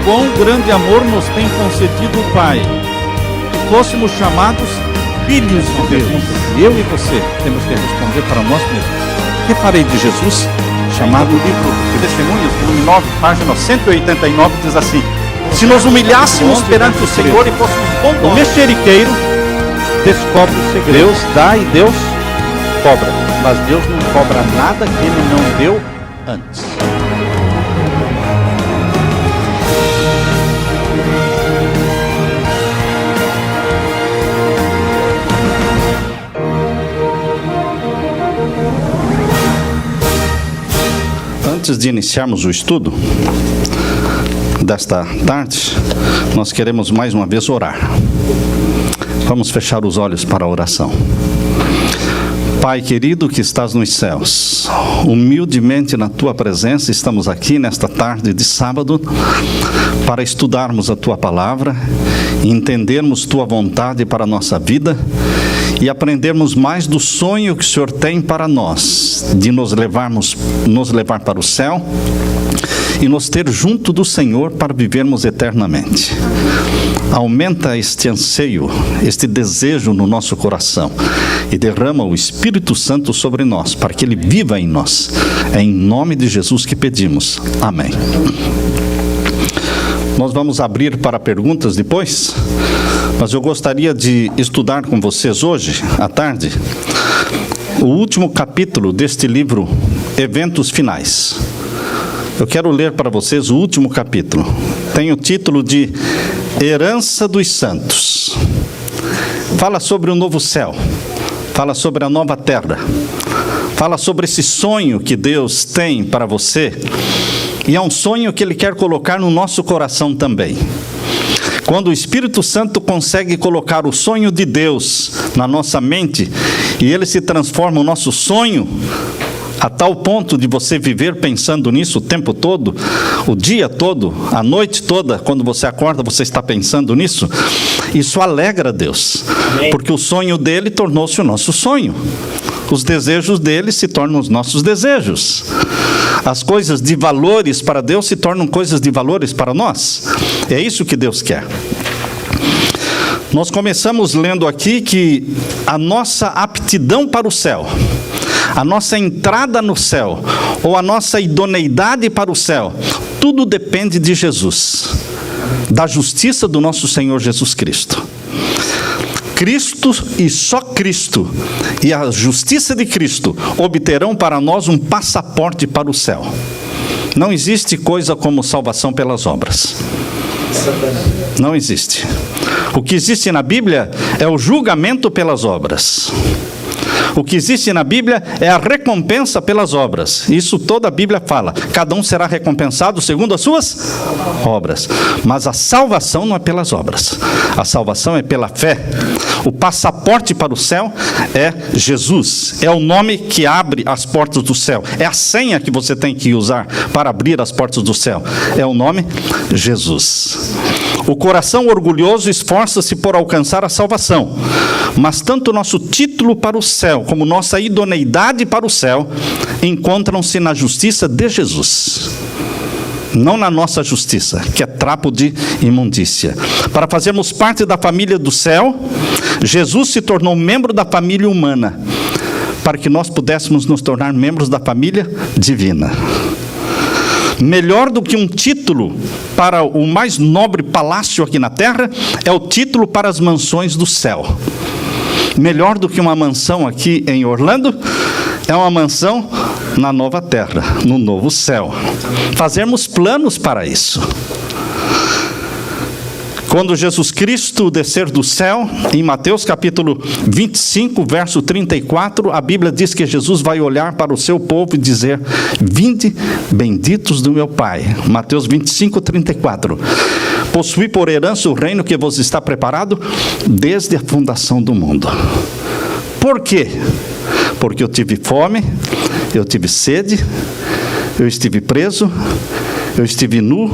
quão grande amor nos tem concedido o Pai, que fôssemos chamados filhos de Deus. Eu e você temos que responder para nós mesmos: o que farei de Jesus? Chamado livro de Testemunhos, volume 9, página 189, diz assim: se nos humilhássemos perante o Senhor e fôssemos bondosos, o mexeriqueiro descobre o segredo. Deus dá e Deus cobra, mas Deus não cobra nada que Ele não deu antes. Antes de iniciarmos o estudo desta tarde, nós queremos mais uma vez orar. Vamos fechar os olhos para a oração. Pai querido que estás nos céus, humildemente na Tua presença, estamos aqui nesta tarde de sábado para estudarmos a Tua palavra, entendermos Tua vontade para a nossa vida e aprendermos mais do sonho que o Senhor tem para nós, de nos levar para o céu e nos ter junto do Senhor para vivermos eternamente. Aumenta este anseio, este desejo no nosso coração e derrama o Espírito Santo sobre nós, para que Ele viva em nós. É em nome de Jesus que pedimos. Amém. Nós vamos abrir para perguntas depois, mas eu gostaria de estudar com vocês hoje, à tarde, o último capítulo deste livro, Eventos Finais. Eu quero ler para vocês o último capítulo. Tem o título de Herança dos Santos. Fala sobre o novo céu, fala sobre a nova terra, fala sobre esse sonho que Deus tem para você, e é um sonho que Ele quer colocar no nosso coração também. Quando o Espírito Santo consegue colocar o sonho de Deus na nossa mente, e ele se transforma o nosso sonho, a tal ponto de você viver pensando nisso o tempo todo, o dia todo, a noite toda, quando você acorda, você está pensando nisso, isso alegra Deus, porque o sonho dele tornou-se o nosso sonho. Os desejos dele se tornam os nossos desejos. As coisas de valores para Deus se tornam coisas de valores para nós. É isso que Deus quer. Nós começamos lendo aqui que a nossa aptidão para o céu, a nossa entrada no céu, ou a nossa idoneidade para o céu, tudo depende de Jesus, da justiça do nosso Senhor Jesus Cristo. Cristo e só Cristo e a justiça de Cristo obterão para nós um passaporte para o céu. Não existe coisa como salvação pelas obras. Não existe. O que existe na Bíblia é o julgamento pelas obras. O que existe na Bíblia é a recompensa pelas obras. Isso toda a Bíblia fala. Cada um será recompensado segundo as suas obras. Mas a salvação não é pelas obras. A salvação é pela fé. O passaporte para o céu é Jesus. É o nome que abre as portas do céu. É a senha que você tem que usar para abrir as portas do céu. É o nome Jesus. O coração orgulhoso esforça-se por alcançar a salvação, mas tanto nosso título para o céu como nossa idoneidade para o céu encontram-se na justiça de Jesus, não na nossa justiça, que é trapo de imundícia. Para fazermos parte da família do céu, Jesus se tornou membro da família humana, para que nós pudéssemos nos tornar membros da família divina. Melhor do que um título para o mais nobre palácio aqui na terra, é o título para as mansões do céu. Melhor do que uma mansão aqui em Orlando, é uma mansão na nova terra, no novo céu. Fazermos planos para isso. Quando Jesus Cristo descer do céu, em Mateus capítulo 25, verso 34, a Bíblia diz que Jesus vai olhar para o seu povo e dizer: vinde, benditos do meu Pai. Mateus 25, 34. Possui por herança o reino que vos está preparado desde a fundação do mundo. Por quê? Porque eu tive fome, eu tive sede, eu estive preso, eu estive nu.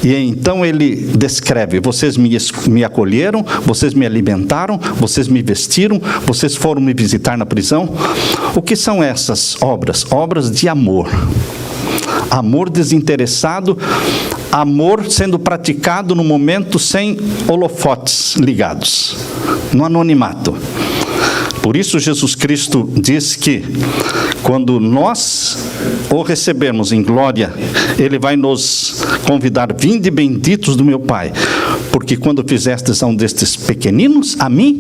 E então ele descreve: vocês me acolheram, vocês me alimentaram, vocês me vestiram, vocês foram me visitar na prisão. O que são essas obras? Obras de amor. amor desinteressado, amor sendo praticado no momento sem holofotes ligados, no anonimato. Por isso Jesus Cristo diz que quando nós o recebermos em glória, Ele vai nos convidar: vinde benditos do meu Pai, porque quando fizestes a um destes pequeninos, a mim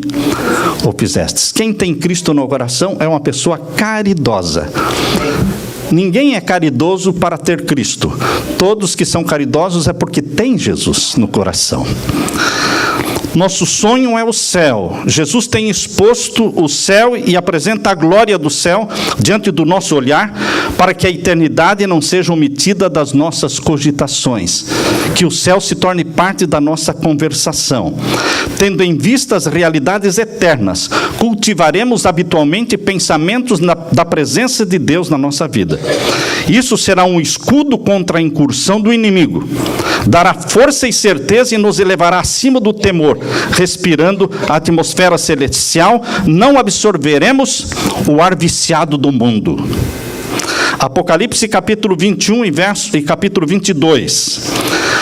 o fizestes. Quem tem Cristo no coração é uma pessoa caridosa. Ninguém é caridoso para ter Cristo. Todos que são caridosos é porque têm Jesus no coração. Nosso sonho é o céu. Jesus tem exposto o céu e apresenta a glória do céu diante do nosso olhar, para que a eternidade não seja omitida das nossas cogitações, que o céu se torne parte da nossa conversação. Tendo em vista as realidades eternas, cultivaremos habitualmente pensamentos da presença de Deus na nossa vida. Isso será um escudo contra a incursão do inimigo. Dará força e certeza e nos elevará acima do temor. Respirando a atmosfera celestial, não absorveremos o ar viciado do mundo. Apocalipse capítulo 21 e capítulo 22.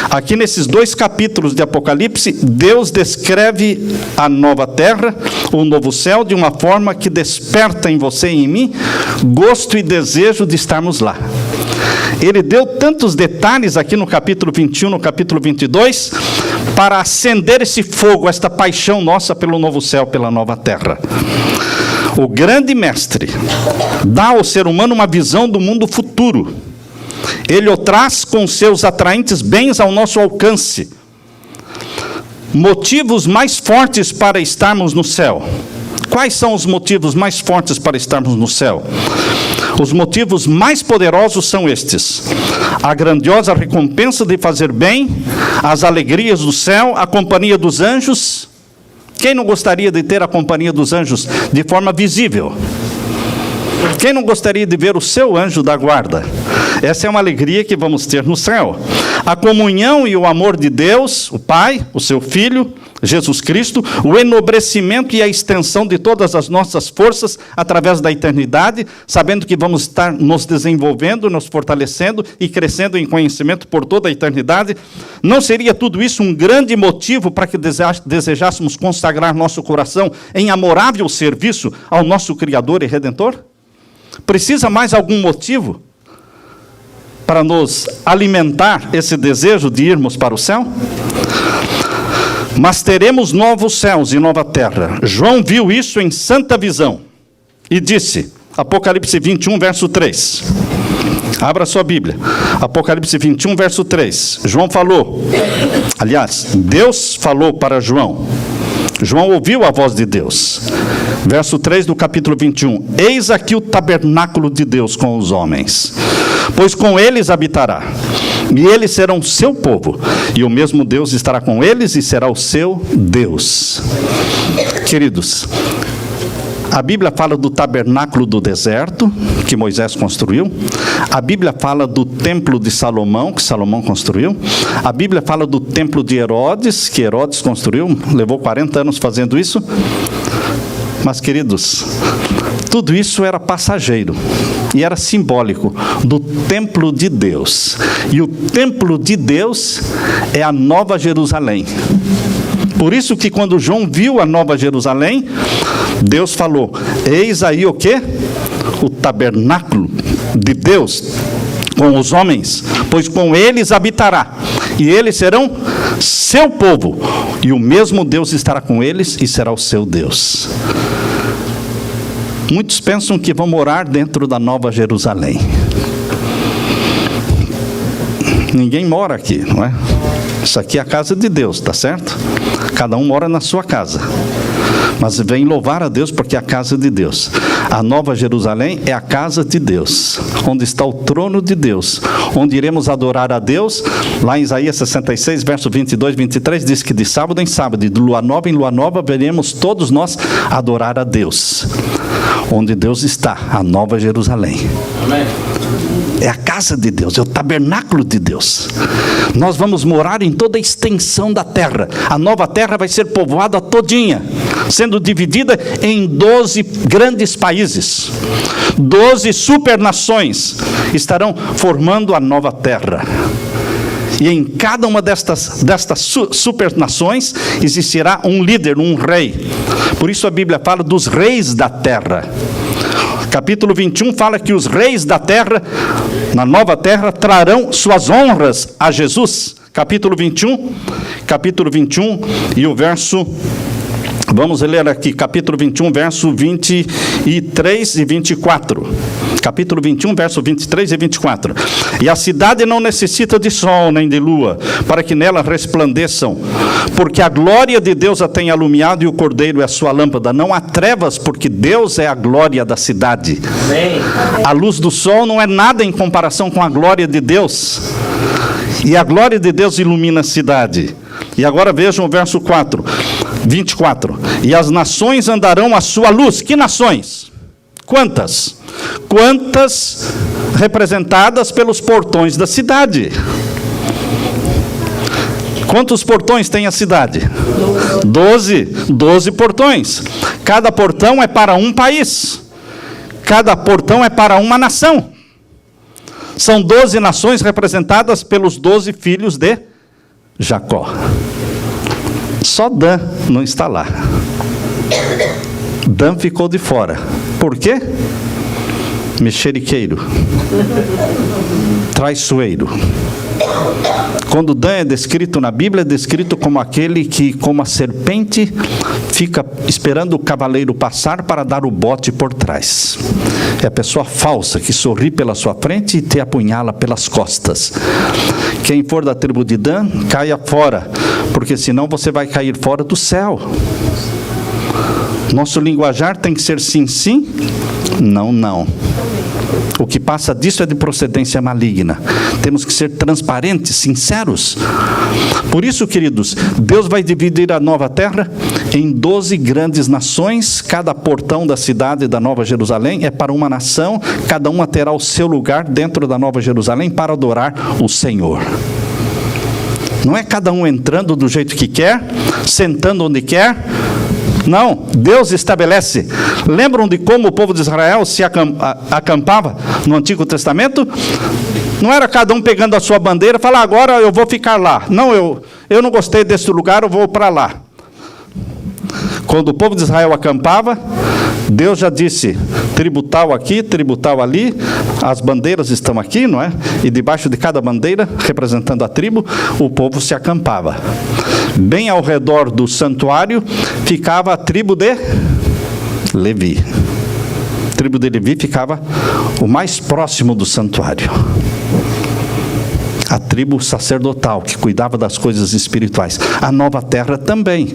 Aqui nesses dois capítulos de Apocalipse, Deus descreve a nova terra, o novo céu, de uma forma que desperta em você e em mim gosto e desejo de estarmos lá. Ele deu tantos detalhes aqui no capítulo 21, no capítulo 22, para acender esse fogo, esta paixão nossa pelo novo céu, pela nova terra. O grande mestre dá ao ser humano uma visão do mundo futuro. Ele o traz com seus atraentes bens ao nosso alcance. Motivos mais fortes para estarmos no céu. Quais são os motivos mais fortes para estarmos no céu? Os motivos mais poderosos são estes: a grandiosa recompensa de fazer bem, as alegrias do céu, a companhia dos anjos. Quem não gostaria de ter a companhia dos anjos de forma visível? Quem não gostaria de ver o seu anjo da guarda? Essa é uma alegria que vamos ter no céu. A comunhão e o amor de Deus, o Pai, o seu Filho, Jesus Cristo, o enobrecimento e a extensão de todas as nossas forças através da eternidade, sabendo que vamos estar nos desenvolvendo, nos fortalecendo e crescendo em conhecimento por toda a eternidade. Não seria tudo isso um grande motivo para que desejássemos consagrar nosso coração em amorável serviço ao nosso Criador e Redentor? Precisa mais algum motivo para nos alimentar esse desejo de irmos para o céu? Mas teremos novos céus e nova terra. João viu isso em santa visão e disse, Apocalipse 21, verso 3. Abra sua Bíblia. Apocalipse 21, verso 3. João falou, aliás, Deus falou para João. João ouviu a voz de Deus. Verso 3 do capítulo 21. Eis aqui o tabernáculo de Deus com os homens, pois com eles habitará, e eles serão seu povo, e o mesmo Deus estará com eles e será o seu Deus. Queridos, a Bíblia fala do tabernáculo do deserto, que Moisés construiu. A Bíblia fala do templo de Salomão, que Salomão construiu. A Bíblia fala do templo de Herodes, que Herodes construiu, levou 40 anos fazendo isso. Mas, queridos, tudo isso era passageiro e era simbólico do templo de Deus. E o templo de Deus é a Nova Jerusalém. Por isso que quando João viu a Nova Jerusalém, Deus falou, eis aí o quê? O tabernáculo de Deus com os homens, pois com eles habitará, e eles serão seu povo, e o mesmo Deus estará com eles e será o seu Deus. Muitos pensam que vão morar dentro da Nova Jerusalém. Ninguém mora aqui, não é? Isso aqui é a casa de Deus, tá certo? Cada um mora na sua casa. Mas vem louvar a Deus porque é a casa de Deus. A Nova Jerusalém é a casa de Deus, onde está o trono de Deus, onde iremos adorar a Deus. Lá em Isaías 66, verso 22, 23, diz que de sábado em sábado, de lua nova em lua nova, veremos todos nós adorar a Deus. onde Deus está, a Nova Jerusalém. Amém. É a casa de Deus, é o tabernáculo de Deus. Nós vamos morar em toda a extensão da terra. A nova terra vai ser povoada todinha, sendo dividida em 12 grandes países. 12 supernações estarão formando a nova terra. E em cada uma destas supernações existirá um líder, um rei. Por isso a Bíblia fala dos reis da terra. Capítulo 21 fala que os reis da terra, na nova terra, trarão suas honras a Jesus. Capítulo 21 e o verso... Vamos ler aqui, capítulo 21, verso 23 e 24. Capítulo 21, verso 23 e 24. E a cidade não necessita de sol nem de lua, para que nela resplandeçam, porque a glória de Deus a tem alumiado e o cordeiro é a sua lâmpada. Não há trevas, porque Deus é a glória da cidade. Amém. A luz do sol não é nada em comparação com a glória de Deus. E a glória de Deus ilumina a cidade. E agora vejam o verso 24. E as nações andarão à sua luz. Que nações? Quantas? Quantas representadas pelos portões da cidade? Quantos portões tem a cidade? 12 portões. Cada portão é para um país. Cada portão é para uma nação. São 12 nações representadas pelos 12 filhos de Jacó. Só Dan não está lá. Dan ficou de fora. Por quê? Mexeriqueiro. Traiçoeiro. Quando Dan é descrito na Bíblia, é descrito como aquele que, como a serpente, fica esperando o cavaleiro passar para dar o bote por trás. É a pessoa falsa que sorri pela sua frente e te apunhala pelas costas. Quem for da tribo de Dan, caia fora, porque senão você vai cair fora do céu. Nosso linguajar tem que ser sim, sim, não, não. O que passa disso é de procedência maligna. Temos que ser transparentes, sinceros. Por isso, queridos, Deus vai dividir a nova terra em 12 grandes nações. Cada portão da cidade da Nova Jerusalém é para uma nação. Cada uma terá o seu lugar dentro da Nova Jerusalém para adorar o Senhor. Não é cada um entrando do jeito que quer, sentando onde quer. Não, Deus estabelece. Lembram de como o povo de Israel se acampava no Antigo Testamento? Não era cada um pegando a sua bandeira e falar, agora eu vou ficar lá. Não, eu não gostei desse lugar, eu vou para lá. Quando o povo de Israel acampava, Deus já disse, tributal aqui, tributal ali, as bandeiras estão aqui, não é? E debaixo de cada bandeira, representando a tribo, o povo se acampava. Bem ao redor do santuário, ficava a tribo de Levi. A tribo de Levi ficava o mais próximo do santuário. A tribo sacerdotal, que cuidava das coisas espirituais. A nova terra também.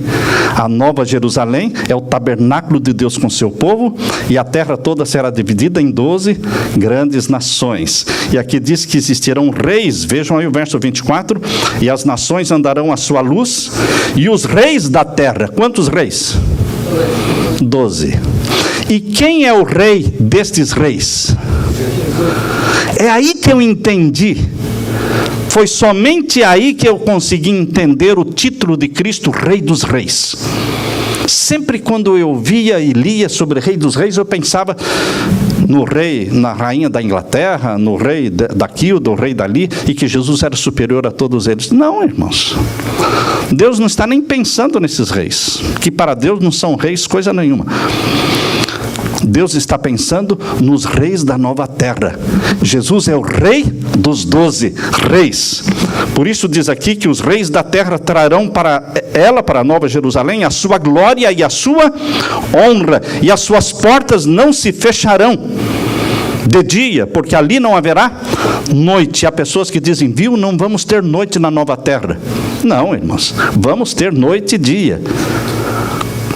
A nova Jerusalém é o tabernáculo de Deus com seu povo, e a terra toda será dividida em 12 grandes nações. E aqui diz que existirão reis, vejam aí o verso 24, e as nações andarão à sua luz, e os reis da terra, quantos reis? 12. E quem é o rei destes reis? É aí que eu entendi. Foi somente aí que eu consegui entender o título de Cristo, Rei dos Reis. Sempre quando eu via e lia sobre Rei dos Reis, eu pensava no rei, na rainha da Inglaterra, no rei daqui, do rei dali, e que Jesus era superior a todos eles. Não, irmãos. Deus não está nem pensando nesses reis, que para Deus não são reis coisa nenhuma. Deus está pensando nos reis da nova terra. Jesus é o rei dos 12 reis. Por isso diz aqui que os reis da terra trarão para a Nova Jerusalém, a sua glória e a sua honra, e as suas portas não se fecharão de dia, porque ali não haverá noite. Há pessoas que dizem, viu, não vamos ter noite na nova terra. Não, irmãos, vamos ter noite e dia.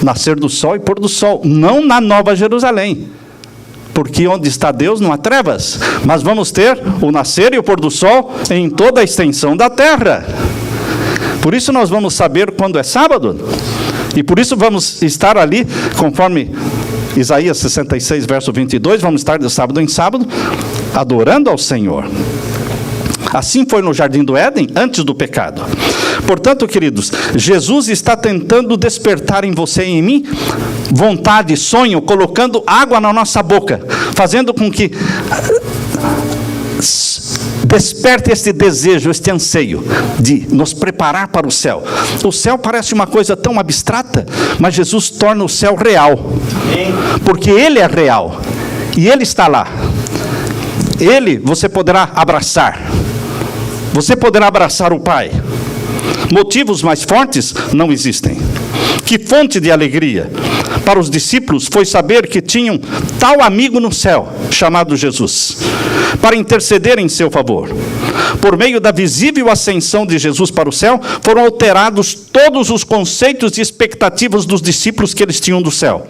Nascer do sol e pôr do sol, não na Nova Jerusalém, porque onde está Deus não há trevas, mas vamos ter o nascer e o pôr do sol em toda a extensão da terra. Por isso nós vamos saber quando é sábado, e por isso vamos estar ali, conforme Isaías 66, verso 22, vamos estar de sábado em sábado, adorando ao Senhor. Assim foi no Jardim do Éden, antes do pecado. Portanto, queridos, Jesus está tentando despertar em você e em mim vontade, sonho, colocando água na nossa boca, fazendo com que desperte este desejo, este anseio de nos preparar para o céu. O céu parece uma coisa tão abstrata, mas Jesus torna o céu real, porque Ele é real, e Ele está lá. Ele você poderá abraçar, você poderá abraçar o Pai. Motivos mais fortes não existem. Que fonte de alegria para os discípulos foi saber que tinham tal amigo no céu, chamado Jesus, para interceder em seu favor. Por meio da visível ascensão de Jesus para o céu, foram alterados todos os conceitos e expectativas dos discípulos que eles tinham do céu.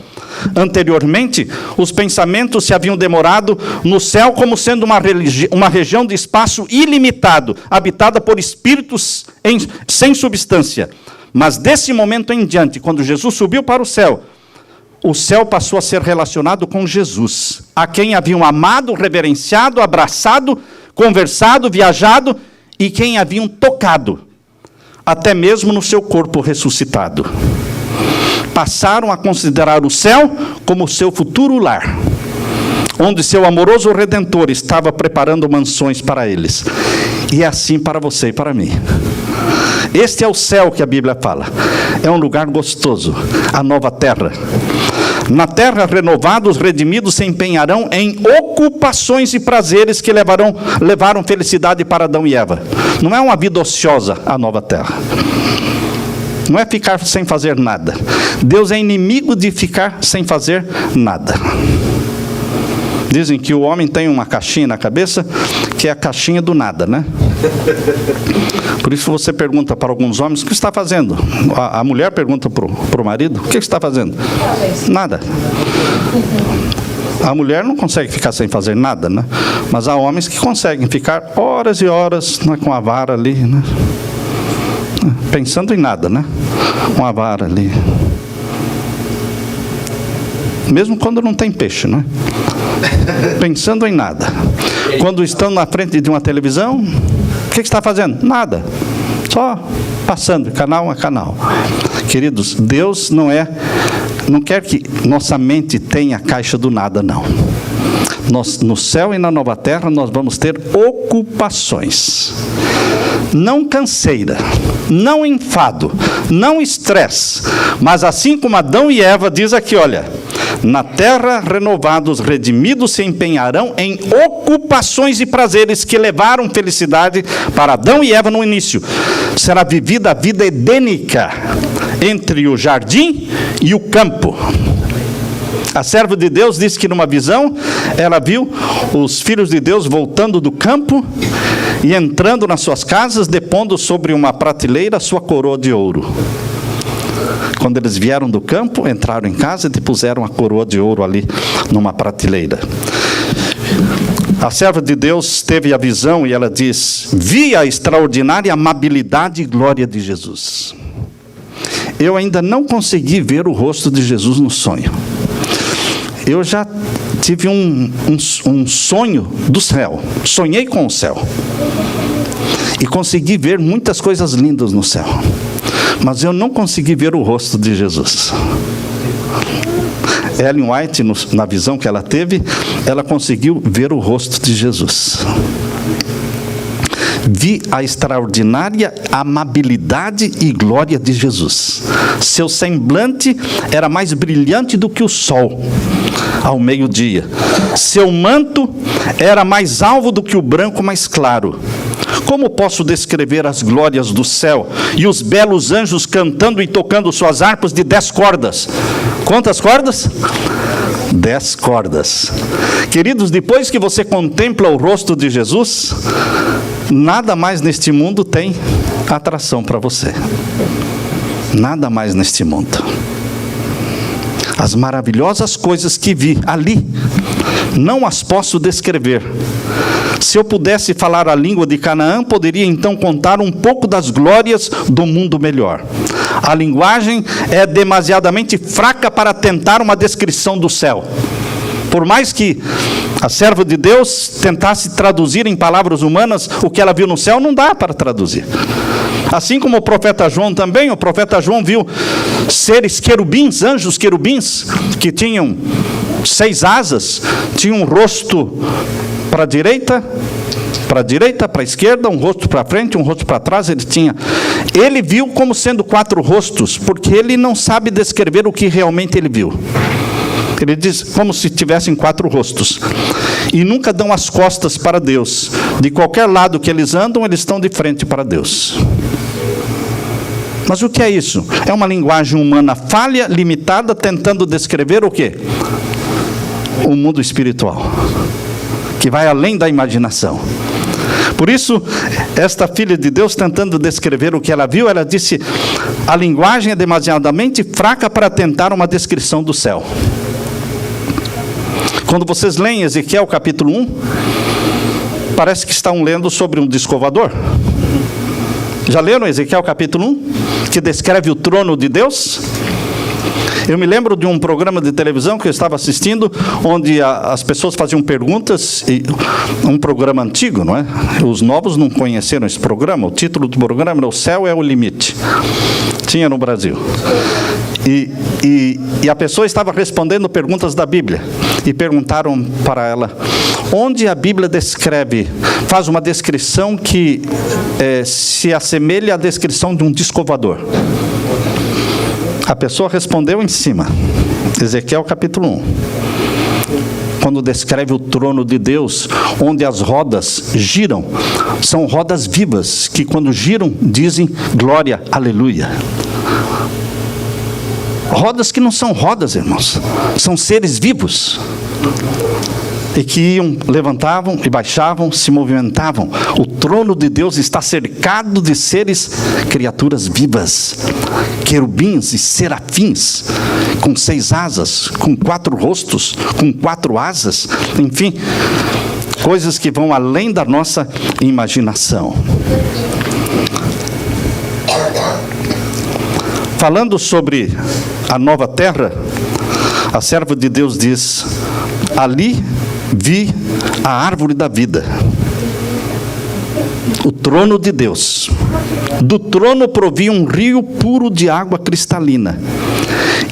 Anteriormente, os pensamentos se haviam demorado no céu como sendo uma região de espaço ilimitado, habitada por espíritos sem substância. Mas desse momento em diante, quando Jesus subiu para o céu passou a ser relacionado com Jesus, a quem haviam amado, reverenciado, abraçado, conversado, viajado e quem haviam tocado, até mesmo no seu corpo ressuscitado. Passaram a considerar o céu como seu futuro lar, onde seu amoroso Redentor estava preparando mansões para eles. E é assim para você e para mim. Este é o céu que a Bíblia fala. É um lugar gostoso, a nova terra. Na terra, renovados, redimidos, se empenharão em ocupações e prazeres que levaram felicidade para Adão e Eva. Não é uma vida ociosa a nova terra. Não é ficar sem fazer nada. Deus é inimigo de ficar sem fazer nada. Dizem que o homem tem uma caixinha na cabeça, que é a caixinha do nada, né? Por isso você pergunta para alguns homens, o que está fazendo? A mulher pergunta para o marido, o que está fazendo? Nada. A mulher não consegue ficar sem fazer nada, né? Mas há homens que conseguem ficar horas e horas, né, com a vara ali, né? Pensando em nada, né? Com a vara ali. Mesmo quando não tem peixe, né? Pensando em nada. Quando estão na frente de uma televisão, o que está fazendo? Nada. Só passando de canal a canal. Queridos, Deus não quer que nossa mente tenha a caixa do nada, não. No céu e na nova terra nós vamos ter ocupações. Não canseira, não enfado, não estresse, mas assim como Adão e Eva, diz aqui, olha, na terra renovados, redimidos se empenharão em ocupações e prazeres que levaram felicidade para Adão e Eva no início. Será vivida a vida edênica entre o jardim e o campo. A serva de Deus disse que numa visão, ela viu os filhos de Deus voltando do campo e entrando nas suas casas, depondo sobre uma prateleira a sua coroa de ouro. Quando eles vieram do campo, entraram em casa e depuseram a coroa de ouro ali numa prateleira. A serva de Deus teve a visão e ela diz: vi a extraordinária amabilidade e glória de Jesus. Eu ainda não consegui ver o rosto de Jesus no sonho. Eu já tive um sonho do céu, sonhei com o céu, e consegui ver muitas coisas lindas no céu, mas eu não consegui ver o rosto de Jesus. Ellen White, na visão que ela teve, ela conseguiu ver o rosto de Jesus. Vi a extraordinária amabilidade e glória de Jesus. Seu semblante era mais brilhante do que o sol ao meio-dia. Seu manto era mais alvo do que o branco mais claro. Como posso descrever as glórias do céu e os belos anjos cantando e tocando suas harpas de 10 cordas? Quantas cordas? 10 cordas. Queridos, depois que você contempla o rosto de Jesus, nada mais neste mundo tem atração para você. Nada mais neste mundo. As maravilhosas coisas que vi ali, não as posso descrever. Se eu pudesse falar a língua de Canaã, poderia então contar um pouco das glórias do mundo melhor. A linguagem é demasiadamente fraca para tentar uma descrição do céu. Por mais que a serva de Deus tentasse traduzir em palavras humanas o que ela viu no céu, não dá para traduzir. Assim como o profeta João também, o profeta João viu seres querubins, anjos querubins, que tinham 6 asas, tinham um rosto para a direita, para a esquerda, um rosto para frente, um rosto para trás. Ele viu como sendo 4 rostos, porque ele não sabe descrever o que realmente ele viu. Ele diz como se tivessem 4 rostos. E nunca dão as costas para Deus. De qualquer lado que eles andam, eles estão de frente para Deus. Mas o que é isso? É uma linguagem humana falha, limitada, tentando descrever o quê? O mundo espiritual, que vai além da imaginação. Por isso, esta filha de Deus, tentando descrever o que ela viu, ela disse: a linguagem é demasiadamente fraca para tentar uma descrição do céu. Quando vocês leem Ezequiel capítulo 1, parece que estão lendo sobre um disco voador. Já leram Ezequiel capítulo 1, que descreve o trono de Deus? Eu me lembro de um programa de televisão que eu estava assistindo, onde as pessoas faziam perguntas, um programa antigo, não é? Os novos não conheceram esse programa. O título do programa era O Céu é o Limite. Tinha no Brasil. E a pessoa estava respondendo perguntas da Bíblia. E perguntaram para ela, onde a Bíblia faz uma descrição que se assemelha à descrição de um disco voador. A pessoa respondeu em cima, Ezequiel capítulo 1, quando descreve o trono de Deus, onde as rodas giram, são rodas vivas, que quando giram, dizem glória, aleluia. Rodas que não são rodas, irmãos, são seres vivos, e que iam, levantavam e baixavam, se movimentavam. O trono de Deus está cercado de seres, criaturas vivas, querubins e serafins, com 6 asas, com 4 rostos, com 4 asas, enfim, coisas que vão além da nossa imaginação. Falando sobre a nova terra, a serva de Deus diz: ali vi a árvore da vida, o trono de Deus. Do trono provia um rio puro de água cristalina,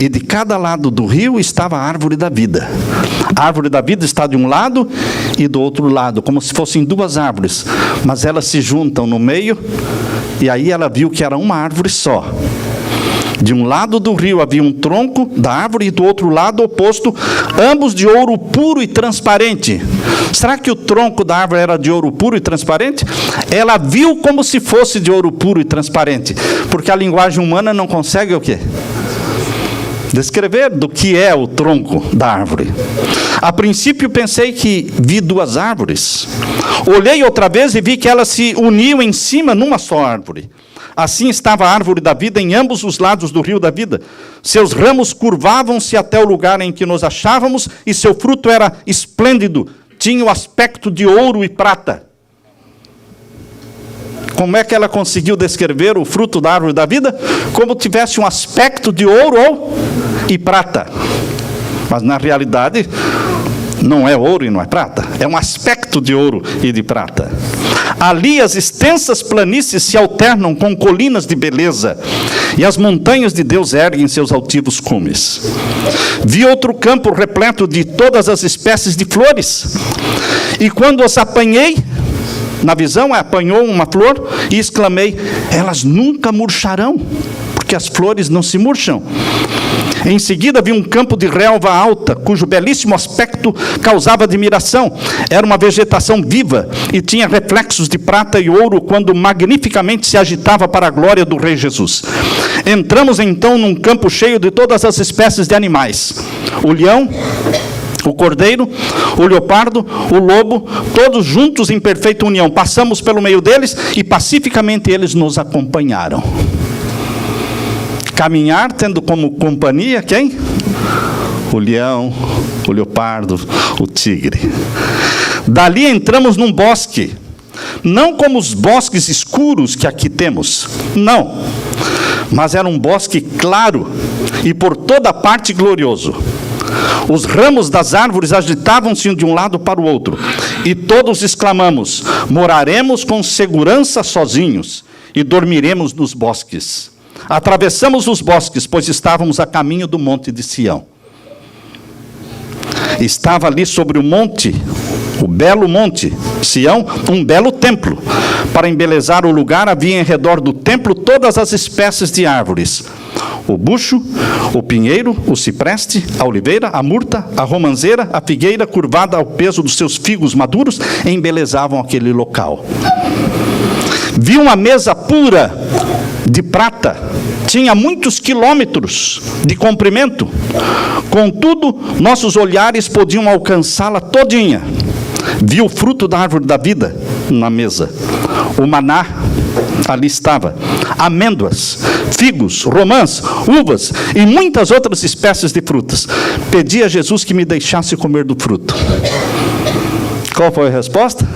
e de cada lado do rio estava a árvore da vida. A árvore da vida está de um lado e do outro lado, como se fossem 2 árvores, mas elas se juntam no meio, e aí ela viu que era uma árvore só. De um lado do rio havia um tronco da árvore e do outro lado oposto, ambos de ouro puro e transparente. Será que o tronco da árvore era de ouro puro e transparente? Ela viu como se fosse de ouro puro e transparente, porque a linguagem humana não consegue o quê? Descrever do que é o tronco da árvore. A princípio pensei que vi 2 árvores. Olhei outra vez e vi que elas se uniam em cima numa só árvore. Assim estava a árvore da vida em ambos os lados do rio da vida. Seus ramos curvavam-se até o lugar em que nos achávamos, e seu fruto era esplêndido, tinha o aspecto de ouro e prata. Como é que ela conseguiu descrever o fruto da árvore da vida? Como tivesse um aspecto de ouro e prata. Mas na realidade, não é ouro e não é prata, é um aspecto de ouro e de prata. Ali as extensas planícies se alternam com colinas de beleza, e as montanhas de Deus erguem seus altivos cumes. Vi outro campo repleto de todas as espécies de flores, e quando as apanhei, na visão apanhou uma flor, e exclamei: elas nunca murcharão, porque as flores não se murcham. Em seguida vi um campo de relva alta, cujo belíssimo aspecto causava admiração. Era uma vegetação viva e tinha reflexos de prata e ouro quando magnificamente se agitava para a glória do Rei Jesus. Entramos então num campo cheio de todas as espécies de animais: o leão, o cordeiro, o leopardo, o lobo, todos juntos em perfeita união. Passamos pelo meio deles e pacificamente eles nos acompanharam. Caminhar tendo como companhia quem? o leão, o leopardo, o tigre. Dali entramos num bosque, não como os bosques escuros que aqui temos, não, mas era um bosque claro e por toda parte glorioso. Os ramos das árvores agitavam-se de um lado para o outro, e todos exclamamos: moraremos com segurança sozinhos, e dormiremos nos bosques. Atravessamos os bosques, pois estávamos a caminho do monte de Sião. Estava ali sobre o monte, o belo monte Sião, um belo templo. Para embelezar o lugar, havia em redor do templo todas as espécies de árvores: o bucho, o pinheiro, o cipreste, a oliveira, a murta, a romanceira, a figueira, curvada ao peso dos seus figos maduros, embelezavam aquele local. Vi uma mesa pura de prata, tinha muitos quilômetros de comprimento, contudo, nossos olhares podiam alcançá-la todinha. Vi o fruto da árvore da vida na mesa, o maná ali estava, amêndoas, figos, romãs, uvas e muitas outras espécies de frutas. Pedi a Jesus que me deixasse comer do fruto. Qual foi a resposta?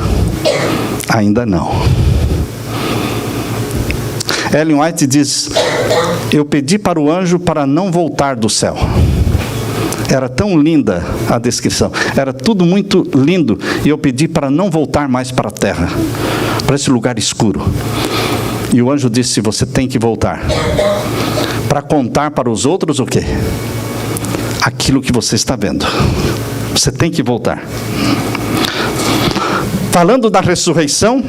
Ainda não. Ellen White diz: eu pedi para o anjo para não voltar do céu. Era tão linda a descrição, era tudo muito lindo, e eu pedi para não voltar mais para a terra, para esse lugar escuro. E o anjo disse: você tem que voltar, para contar para os outros o quê? Aquilo que você está vendo. Você tem que voltar. Falando da ressurreição,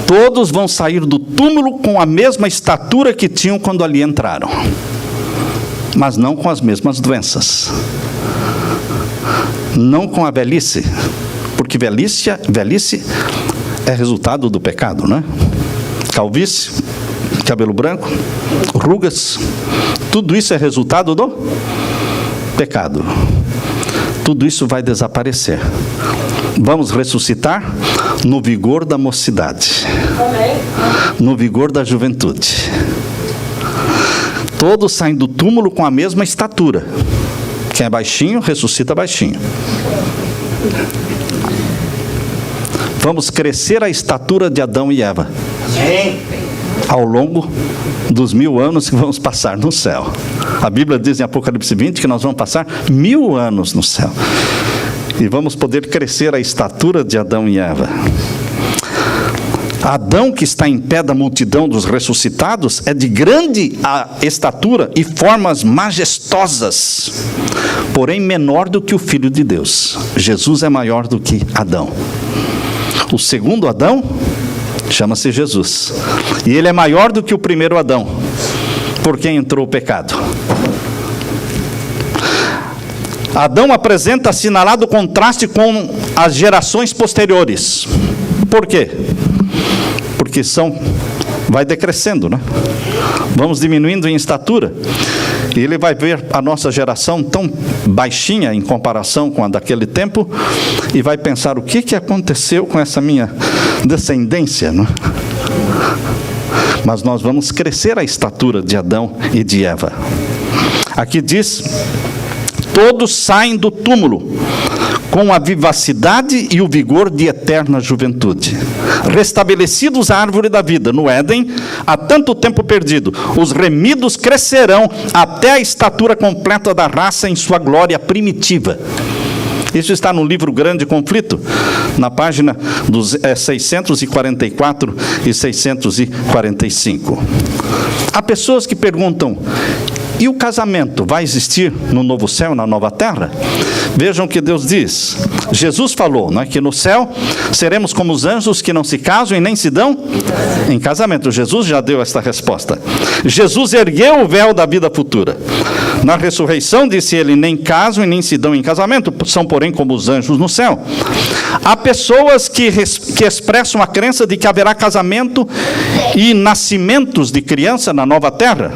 todos vão sair do túmulo com a mesma estatura que tinham quando ali entraram, mas não com as mesmas doenças, não com a velhice, porque velhice é resultado do pecado, né? Calvície, cabelo branco, rugas, tudo isso é resultado do pecado. Tudo isso vai desaparecer. Vamos ressuscitar no vigor da mocidade, no vigor da juventude. Todos saem do túmulo com a mesma estatura. Quem é baixinho, ressuscita baixinho. Vamos crescer a estatura de Adão e Eva ao longo dos 1000 anos que vamos passar no céu. A Bíblia diz em Apocalipse 20 que nós vamos passar 1000 anos no céu. E vamos poder crescer a estatura de Adão e Eva. Adão, que está em pé da multidão dos ressuscitados, é de grande estatura e formas majestosas, porém menor do que o Filho de Deus. Jesus é maior do que Adão. O segundo Adão chama-se Jesus, e ele é maior do que o primeiro Adão, por quem entrou o pecado. Adão apresenta assinalado contraste com as gerações posteriores. Por quê? Porque vai decrescendo, né? Vamos diminuindo em estatura. E ele vai ver a nossa geração tão baixinha em comparação com a daquele tempo, e vai pensar: o que aconteceu com essa minha descendência, né? Mas nós vamos crescer a estatura de Adão e de Eva. Aqui diz: todos saem do túmulo com a vivacidade e o vigor de eterna juventude. Restabelecidos a árvore da vida no Éden, há tanto tempo perdido, os remidos crescerão até a estatura completa da raça em sua glória primitiva. Isso está no livro Grande Conflito, na página dos 644 e 645. Há pessoas que perguntam: e o casamento vai existir no novo céu, na nova terra? Vejam o que Deus diz. Jesus falou, não é, que no céu seremos como os anjos que não se casam e nem se dão em casamento. Jesus já deu esta resposta. Jesus ergueu o véu da vida futura. Na ressurreição, disse ele: nem casam e nem se dão em casamento, são porém como os anjos no céu. Há pessoas que expressam a crença de que haverá casamento e nascimentos de criança na nova terra.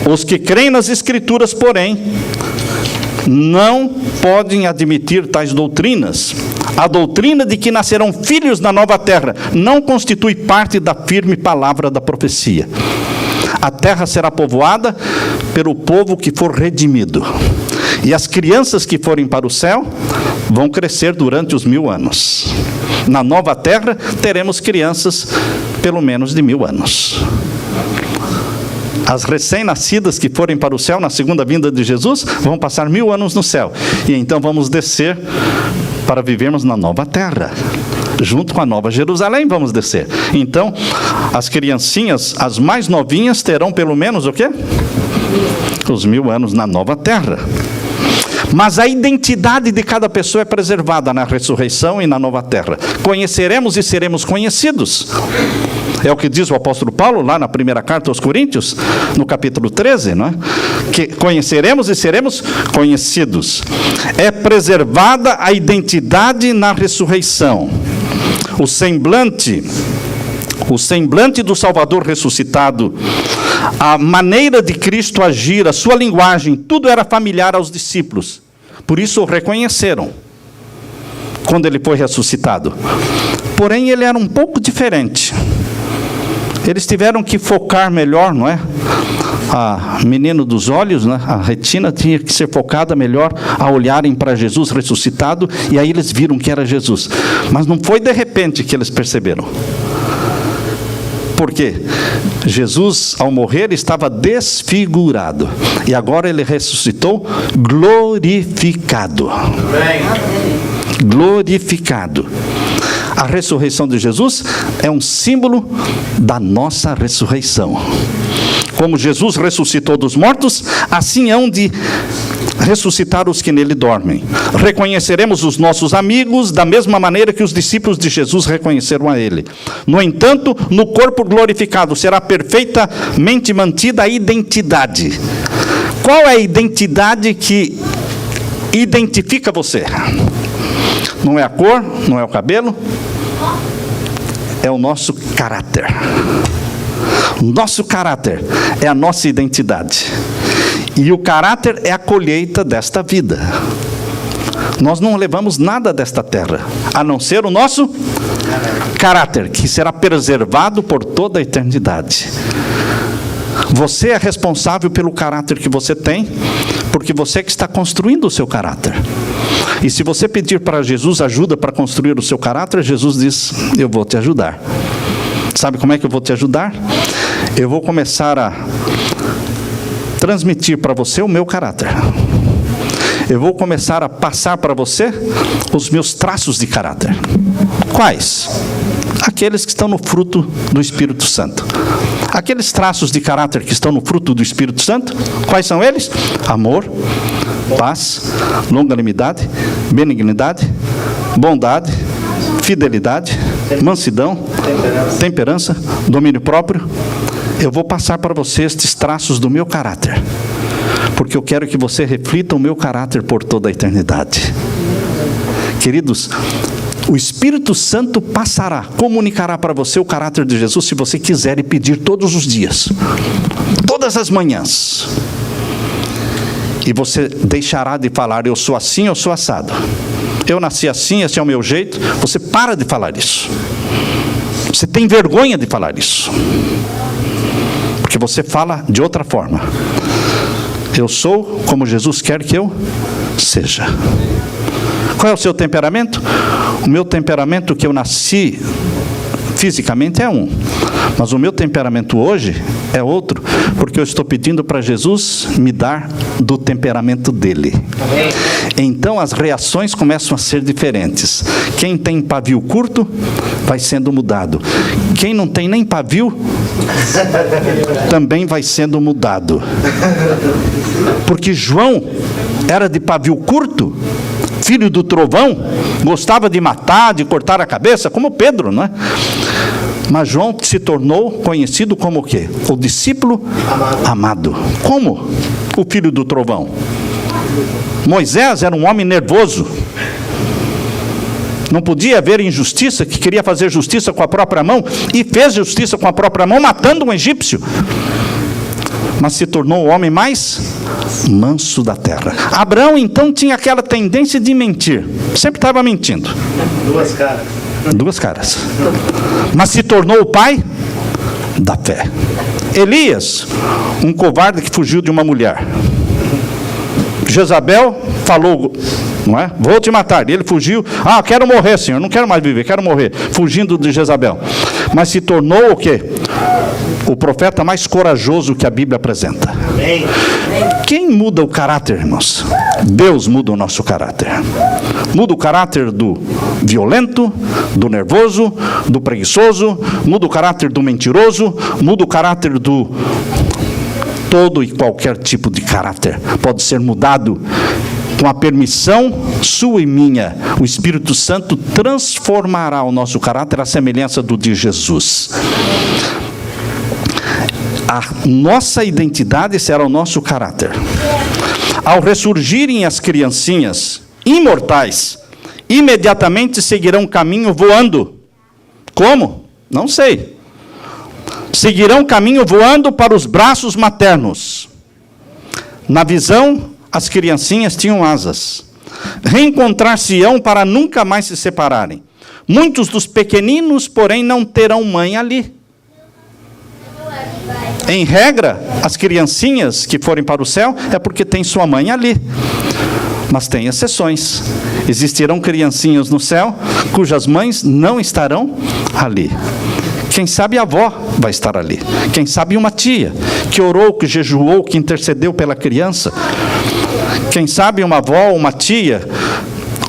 Os que creem nas Escrituras, porém, não podem admitir tais doutrinas. A doutrina de que nascerão filhos na nova terra não constitui parte da firme palavra da profecia. A terra será povoada pelo povo que for redimido. E as crianças que forem para o céu vão crescer durante os 1000 anos. Na nova terra, teremos crianças pelo menos de 1000 anos. As recém-nascidas que forem para o céu na segunda vinda de Jesus vão passar 1000 anos no céu. E então vamos descer para vivermos na nova terra. Junto com a nova Jerusalém vamos descer. Então, as criancinhas, as mais novinhas, terão pelo menos o quê? Os 1000 anos na nova terra. Mas a identidade de cada pessoa é preservada na ressurreição e na nova terra. Conheceremos e seremos conhecidos. É o que diz o apóstolo Paulo, lá na primeira carta aos Coríntios, no capítulo 13, não é? Que conheceremos e seremos conhecidos. É preservada a identidade na ressurreição. O semblante do Salvador ressuscitado, a maneira de Cristo agir, a sua linguagem, tudo era familiar aos discípulos. Por isso o reconheceram quando ele foi ressuscitado. Porém, ele era um pouco diferente. Eles tiveram que focar melhor, não é? A menino dos olhos, né? A retina tinha que ser focada melhor a olharem para Jesus ressuscitado, e aí eles viram que era Jesus. Mas não foi de repente que eles perceberam. Por quê? Jesus, ao morrer, estava desfigurado. E agora ele ressuscitou glorificado. Glorificado. A ressurreição de Jesus é um símbolo da nossa ressurreição. Como Jesus ressuscitou dos mortos, assim hão de ressuscitar os que nele dormem. Reconheceremos os nossos amigos da mesma maneira que os discípulos de Jesus reconheceram a ele. No entanto, no corpo glorificado será perfeitamente mantida a identidade. Qual é a identidade que identifica você? Não é a cor, não é o cabelo, é o nosso caráter. O nosso caráter é a nossa identidade. E o caráter é a colheita desta vida. Nós não levamos nada desta terra, a não ser o nosso caráter, que será preservado por toda a eternidade. Você é responsável pelo caráter que você tem, porque você é que está construindo o seu caráter. E se você pedir para Jesus ajuda para construir o seu caráter, Jesus diz: eu vou te ajudar. Sabe como é que eu vou te ajudar? Eu vou começar a transmitir para você o meu caráter. Eu vou começar a passar para você os meus traços de caráter. Quais? Aqueles que estão no fruto do Espírito Santo. Aqueles traços de caráter que estão no fruto do Espírito Santo, quais são eles? Amor, paz, longanimidade, benignidade, bondade, fidelidade, mansidão, temperança, domínio próprio. Eu vou passar para você estes traços do meu caráter, porque eu quero que você reflita o meu caráter por toda a eternidade. Queridos, o Espírito Santo passará, comunicará para você o caráter de Jesus, se você quiser e pedir todos os dias, todas as manhãs. E você deixará de falar: eu sou assim, eu sou assado, eu nasci assim, esse é o meu jeito. Você para de falar isso. Você tem vergonha de falar isso, porque você fala de outra forma. Eu sou como Jesus quer que eu seja. Qual é o seu temperamento? O meu temperamento, que eu nasci fisicamente, é um. Mas o meu temperamento hoje é outro, porque eu estou pedindo para Jesus me dar do temperamento dele. Amém. Então as reações começam a ser diferentes. Quem tem pavio curto vai sendo mudado. Quem não tem nem pavio também vai sendo mudado. Porque João era de pavio curto, filho do trovão, gostava de matar, de cortar a cabeça, como Pedro, não é? Mas João se tornou conhecido como o quê? O discípulo amado. Como? O filho do trovão. Moisés era um homem nervoso. Não podia haver injustiça, que queria fazer justiça com a própria mão, e fez justiça com a própria mão, matando um egípcio. Mas se tornou o homem mais manso da terra. Abraão, então, tinha aquela tendência de mentir. Sempre estava mentindo. Duas caras. Mas se tornou o pai da fé. Elias, um covarde que fugiu de uma mulher. Jezabel falou, não é? Vou te matar. E ele fugiu. Quero morrer, Senhor, não quero mais viver, quero morrer. Fugindo de Jezabel. Mas se tornou o quê? O profeta mais corajoso que a Bíblia apresenta. Quem muda o caráter, irmãos? Deus muda o nosso caráter. Muda o caráter do violento, do nervoso, do preguiçoso, muda o caráter do mentiroso, muda o caráter do... Todo e qualquer tipo de caráter pode ser mudado com a permissão sua e minha. O Espírito Santo transformará o nosso caráter à semelhança do de Jesus. A nossa identidade será o nosso caráter. Ao ressurgirem as criancinhas imortais, imediatamente seguirão caminho voando. Como? Não sei. Seguirão caminho voando para os braços maternos. Na visão, as criancinhas tinham asas. Reencontrar-se-ão para nunca mais se separarem. Muitos dos pequeninos, porém, não terão mãe ali. Em regra, as criancinhas que forem para o céu é porque tem sua mãe ali. Mas tem exceções. Existirão criancinhas no céu cujas mães não estarão ali. Quem sabe a avó vai estar ali. Quem sabe uma tia que orou, que jejuou, que intercedeu pela criança. Quem sabe uma avó, uma tia,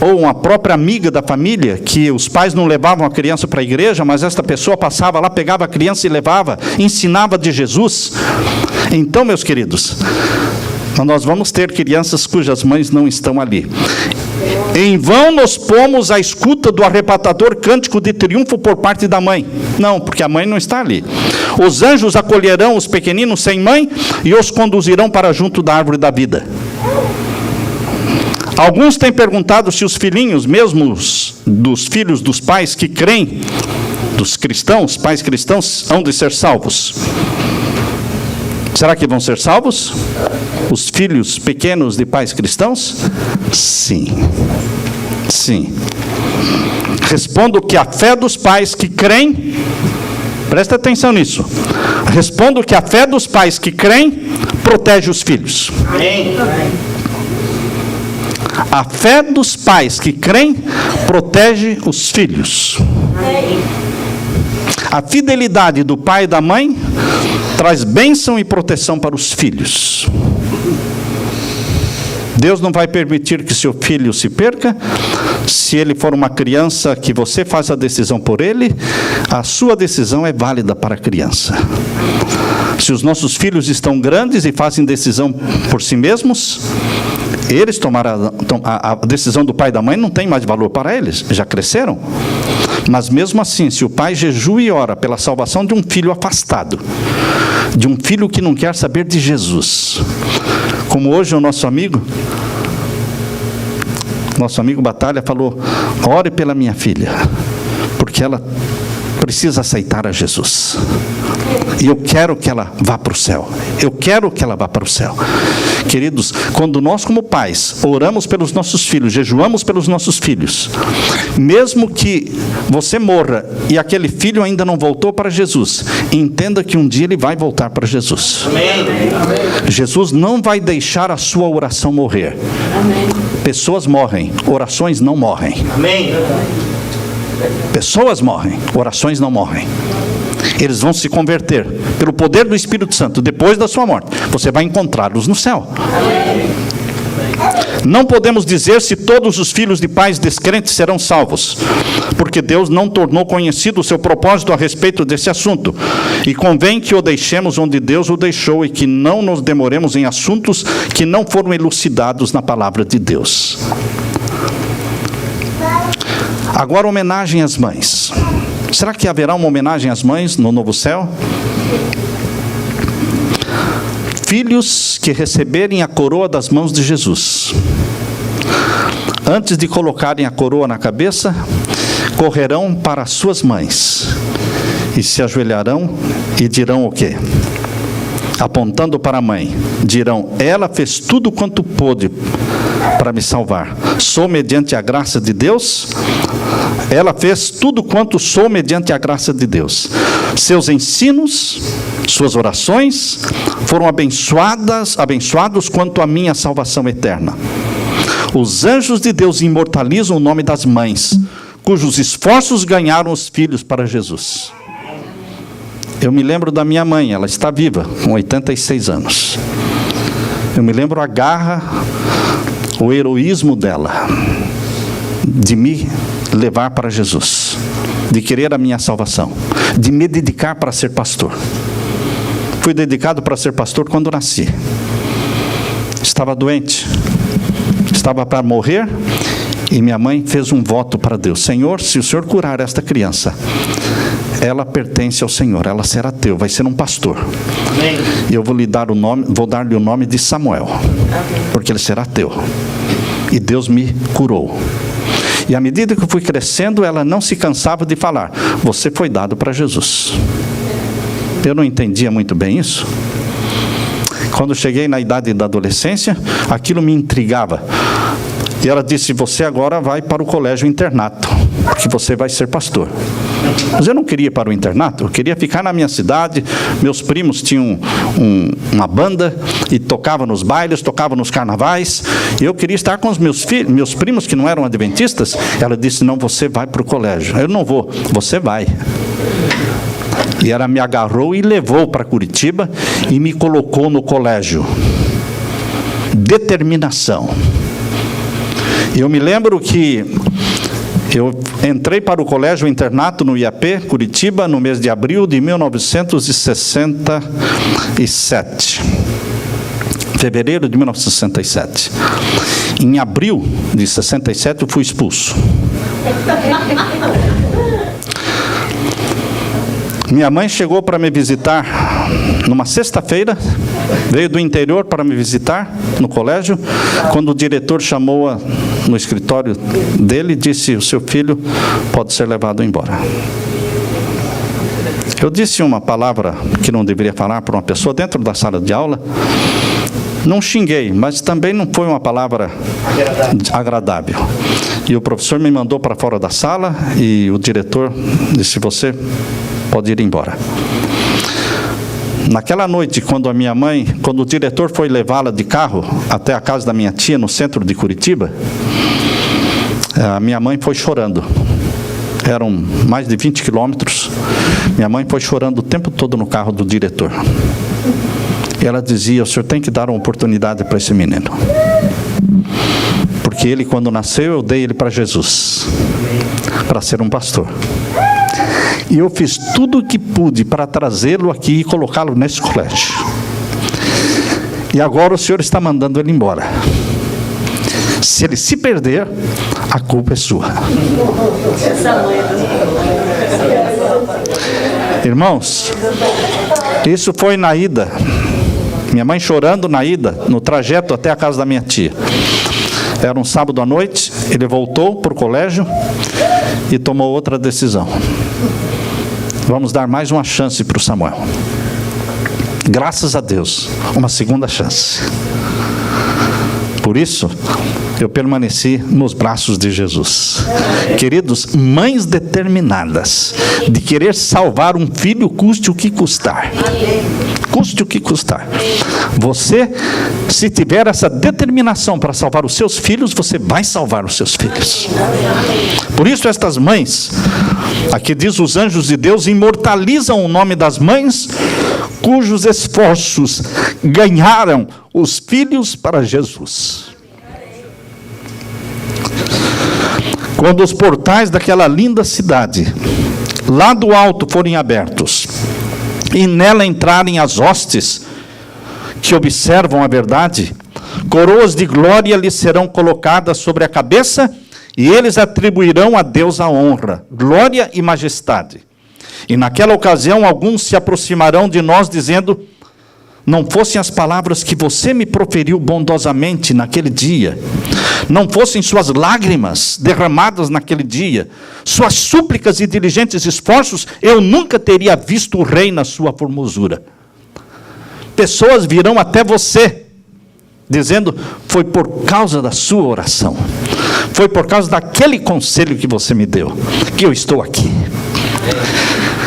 ou uma própria amiga da família, que os pais não levavam a criança para a igreja, mas esta pessoa passava lá, pegava a criança e levava, ensinava de Jesus. Então, meus queridos, nós vamos ter crianças cujas mães não estão ali. Em vão nos pomos à escuta do arrebatador cântico de triunfo por parte da mãe. Não, porque a mãe não está ali. Os anjos acolherão os pequeninos sem mãe e os conduzirão para junto da árvore da vida. Alguns têm perguntado se os filhinhos, mesmo dos filhos dos pais que creem, dos cristãos, pais cristãos, hão de ser salvos. Será que vão ser salvos? Os filhos pequenos de pais cristãos? Sim. Sim. Respondo que a fé dos pais que creem, presta atenção nisso. Respondo que a fé dos pais que creem protege os filhos. Amém. A fé dos pais que creem protege os filhos. A fidelidade do pai e da mãe traz bênção e proteção para os filhos. Deus não vai permitir que seu filho se perca. Se ele for uma criança que você faz a decisão por ele, a sua decisão é válida para a criança. Se os nossos filhos estão grandes e fazem decisão por si mesmos, eles tomaram a decisão do pai e da mãe, não tem mais valor para eles, já cresceram. Mas mesmo assim, se o pai jejua e ora pela salvação de um filho afastado, de um filho que não quer saber de Jesus, como hoje o nosso amigo Batalha falou, ore pela minha filha, porque ela precisa aceitar a Jesus. E eu quero que ela vá para o céu. Eu quero que ela vá para o céu. Queridos, quando nós como pais oramos pelos nossos filhos, jejuamos pelos nossos filhos, mesmo que você morra e aquele filho ainda não voltou para Jesus, entenda que um dia ele vai voltar para Jesus. Amém. Jesus não vai deixar a sua oração morrer. Amém. Pessoas morrem, orações não morrem. Amém. Pessoas morrem, orações não morrem. Eles vão se converter pelo poder do Espírito Santo. Depois da sua morte, você vai encontrá-los no céu. Não podemos dizer se todos os filhos de pais descrentes serão salvos, porque Deus não tornou conhecido o seu propósito a respeito desse assunto. E convém que o deixemos onde Deus o deixou e que não nos demoremos em assuntos que não foram elucidados na palavra de Deus. Agora, homenagem às mães. Será que haverá uma homenagem às mães no novo céu? Filhos que receberem a coroa das mãos de Jesus, antes de colocarem a coroa na cabeça, correrão para as suas mães e se ajoelharão e dirão o quê? Apontando para a mãe, dirão, ela fez tudo quanto pôde para me salvar. Sou mediante a graça de Deus, Ela fez tudo quanto sou mediante a graça de Deus. Seus ensinos, suas orações foram abençoados quanto à minha salvação eterna. Os anjos de Deus imortalizam o nome das mães, cujos esforços ganharam os filhos para Jesus. Eu me lembro da minha mãe, ela está viva, com 86 anos. Eu me lembro a garra, o heroísmo dela, de me levar para Jesus, de querer a minha salvação, de me dedicar para ser pastor. Fui dedicado para ser pastor quando nasci. Estava doente, estava para morrer, e minha mãe fez um voto para Deus: Senhor, se o Senhor curar esta criança, ela pertence ao Senhor, ela será teu, vai ser um pastor. Amém. E eu vou dar-lhe o nome de Samuel, porque ele será teu. E Deus me curou. E à medida que eu fui crescendo, ela não se cansava de falar: você foi dado para Jesus. Eu não entendia muito bem isso. Quando cheguei na idade da adolescência, aquilo me intrigava. E ela disse: você agora vai para o colégio internato, porque você vai ser pastor. Mas eu não queria ir para o internato, eu queria ficar na minha cidade. Meus primos tinham uma banda e tocavam nos bailes, tocavam nos carnavais. E eu queria estar com os meus primos que não eram adventistas. Ela disse: não, você vai para o colégio. Eu não vou, você vai. E ela me agarrou e levou para Curitiba e me colocou no colégio. Determinação. Eu me lembro que eu entrei para o colégio internato no IAP, Curitiba, no mês de abril de 1967. Fevereiro de 1967. Em abril de 67 eu fui expulso. Minha mãe chegou para me visitar numa sexta-feira, veio do interior para me visitar no colégio. Quando o diretor chamou-a no escritório dele, disse: o seu filho pode ser levado embora. Eu disse uma palavra que não deveria falar para uma pessoa dentro da sala de aula. Não xinguei, mas também não foi uma palavra agradável. E o professor me mandou para fora da sala e o diretor disse: você pode ir embora. Naquela noite, quando o diretor foi levá-la de carro até a casa da minha tia, no centro de Curitiba, a minha mãe foi chorando. Eram mais de 20 quilômetros. Minha mãe foi chorando o tempo todo no carro do diretor. E ela dizia: o senhor tem que dar uma oportunidade para esse menino. Porque ele, quando nasceu, eu dei ele para Jesus, para ser um pastor. E eu fiz tudo o que pude para trazê-lo aqui e colocá-lo nesse colégio. E agora o Senhor está mandando ele embora. Se ele se perder, a culpa é sua. Irmãos, isso foi na ida. Minha mãe chorando na ida, no trajeto até a casa da minha tia. Era um sábado à noite, ele voltou para o colégio e tomou outra decisão. Vamos dar mais uma chance para o Samuel. Graças a Deus, uma segunda chance. Por isso, eu permaneci nos braços de Jesus. Queridos, mães determinadas de querer salvar um filho, custe o que custar. Custe o que custar. Você, se tiver essa determinação para salvar os seus filhos, você vai salvar os seus filhos. Por isso, estas mães, aqui diz: os anjos de Deus imortalizam o nome das mães, cujos esforços ganharam os filhos para Jesus. Quando os portais daquela linda cidade, lá do alto, forem abertos, e nela entrarem as hostes que observam a verdade, coroas de glória lhes serão colocadas sobre a cabeça, e eles atribuirão a Deus a honra, glória e majestade. E naquela ocasião alguns se aproximarão de nós dizendo: não fossem as palavras que você me proferiu bondosamente naquele dia, não fossem suas lágrimas derramadas naquele dia, suas súplicas e diligentes esforços, eu nunca teria visto o rei na sua formosura. Pessoas virão até você, dizendo: foi por causa da sua oração, Foi por causa daquele conselho que você me deu que eu estou aqui.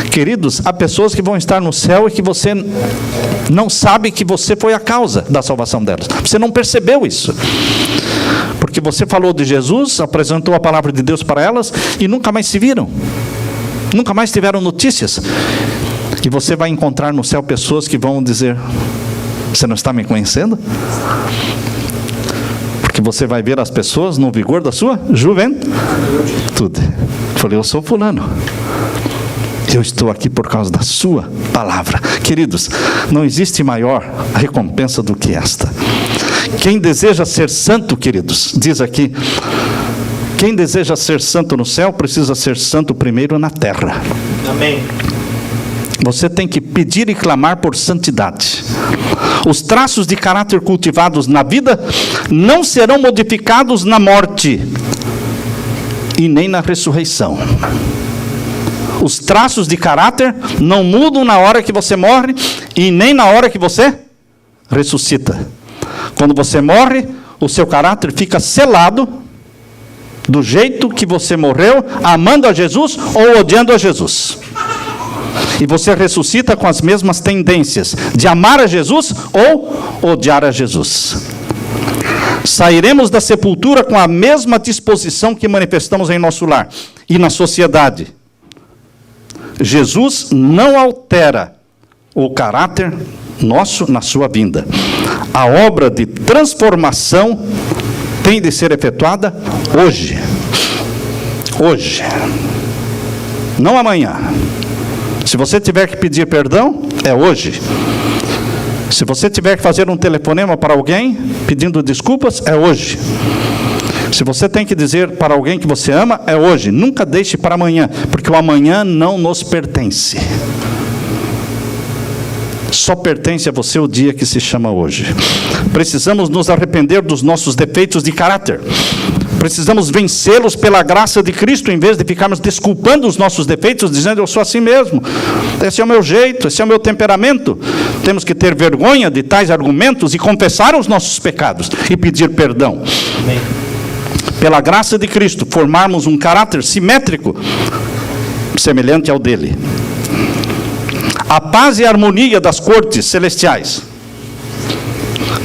Queridos, há pessoas que vão estar no céu e que você não sabe que você foi a causa da salvação delas. Você não percebeu isso. Porque você falou de Jesus, apresentou a palavra de Deus para elas e nunca mais se viram. Nunca mais tiveram notícias. E você vai encontrar no céu pessoas que vão dizer: você não está me conhecendo? Porque você vai ver as pessoas no vigor da sua juventude. Eu falei: eu sou fulano. Eu estou aqui por causa da sua palavra. Queridos, não existe maior recompensa do que esta. Quem deseja ser santo, queridos, diz aqui, quem deseja ser santo no céu, precisa ser santo primeiro na terra. Amém. Você tem que pedir e clamar por santidade. Os traços de caráter cultivados na vida não serão modificados na morte e nem na ressurreição. Os traços de caráter não mudam na hora que você morre e nem na hora que você ressuscita. Quando você morre, o seu caráter fica selado do jeito que você morreu, amando a Jesus ou odiando a Jesus. E você ressuscita com as mesmas tendências de amar a Jesus ou odiar a Jesus. Sairemos da sepultura com a mesma disposição que manifestamos em nosso lar e na sociedade. Jesus não altera o caráter nosso na sua vinda. A obra de transformação tem de ser efetuada hoje. Hoje. Não amanhã. Se você tiver que pedir perdão, é hoje. Se você tiver que fazer um telefonema para alguém pedindo desculpas, é hoje. Se você tem que dizer para alguém que você ama, é hoje. Nunca deixe para amanhã, porque o amanhã não nos pertence. Só pertence a você o dia que se chama hoje. Precisamos nos arrepender dos nossos defeitos de caráter. Precisamos vencê-los pela graça de Cristo, em vez de ficarmos desculpando os nossos defeitos, dizendo: eu sou assim mesmo, esse é o meu jeito, esse é o meu temperamento. Temos que ter vergonha de tais argumentos e confessar os nossos pecados e pedir perdão. Amém. Pela graça de Cristo, formarmos um caráter simétrico, semelhante ao dele. A paz e a harmonia das cortes celestiais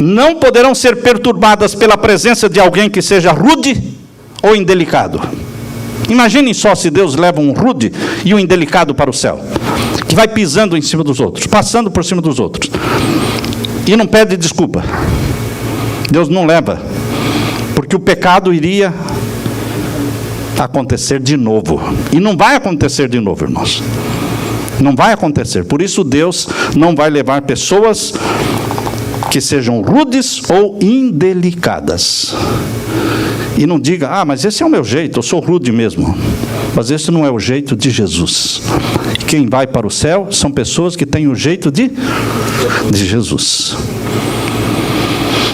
não poderão ser perturbadas pela presença de alguém que seja rude ou indelicado. Imaginem só se Deus leva um rude e um indelicado para o céu, que vai pisando em cima dos outros, passando por cima dos outros, e não pede desculpa. Deus não leva, porque o pecado iria acontecer de novo. E não vai acontecer de novo, irmãos. Não vai acontecer. Por isso Deus não vai levar pessoas que sejam rudes ou indelicadas. E não diga: mas esse é o meu jeito, eu sou rude mesmo. Mas esse não é o jeito de Jesus. Quem vai para o céu são pessoas que têm o jeito de Jesus.